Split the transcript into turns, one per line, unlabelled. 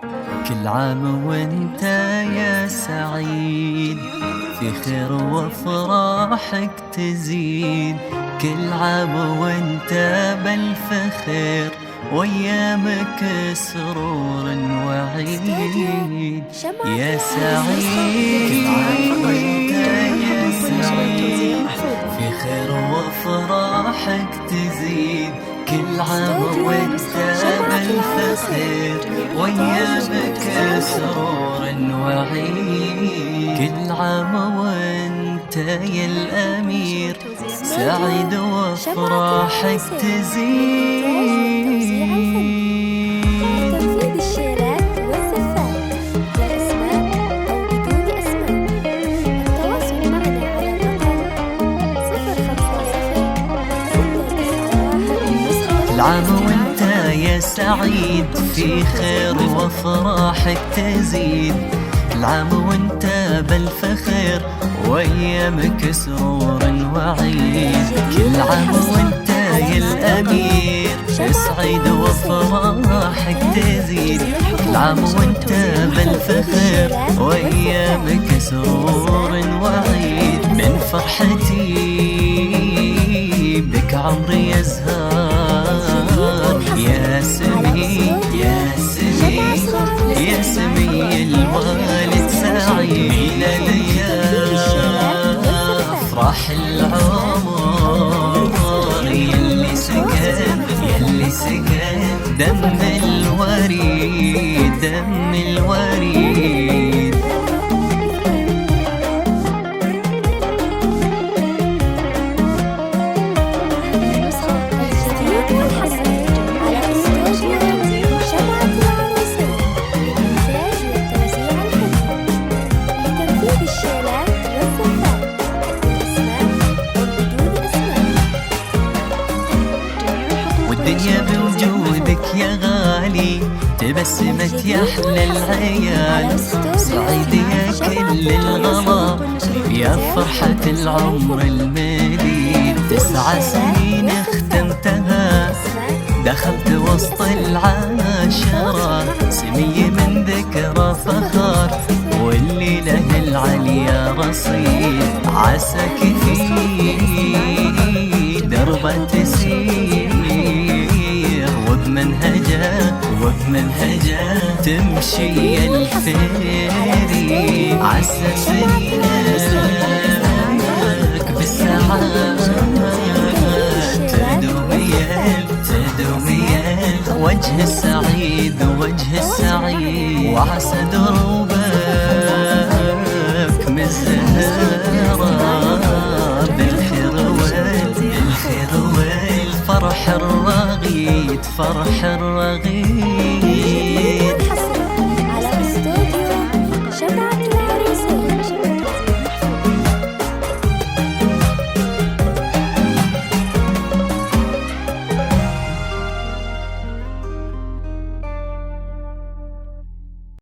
كل عام وانت يا سعيد، في خير وافراحك تزيد. كل عام وانت بالف خير، وايامك سرور وعيد. يا سعيد كل عام وانت يا سعيد، في خير وافراحك تزيد. كل عام وانت بالف خير، وايامك سرور وعيد. كل عام وانت يا الامير سعيد وافراحك تزيد.
تنفيذ الشيلات والزفات للأسماء أو بدون أسماء. التواصل معنا على الرقم 050
العام وانت يا سعيد، في خير وافراحك تزيد. العام وانت بالف خير، وايامك سرور وعيد. كل عام وانت يا الامير سعيد وافراحك تزيد. كل عام وانت بالف خير، وايامك سرور وعيد. من فرحتي بك عمري يزهر، يا سمي يا سمي يا سمي الوالد سعيد. افراح العمر يلي سكن يلي سكن دم الوريد دم الوريد. والدنيا بوجودك يا غالي تبسمت يا احلى العيال. سعيد يا كل الغلا يا فرحة العمر المديد. 9 سنين اختمتها دخلت وسط العاشرة، سمية من ذكرى فخار والليلة العليا رصيد. عساك في دربة تسير وبمنهجه تمشي الفيري. عسى سنينك بالسعادة تدوميل وجه السعيد وجه السعيد. وعسى دروبك مزهرة بالخير والفرح الرغيد فرح الرغيد.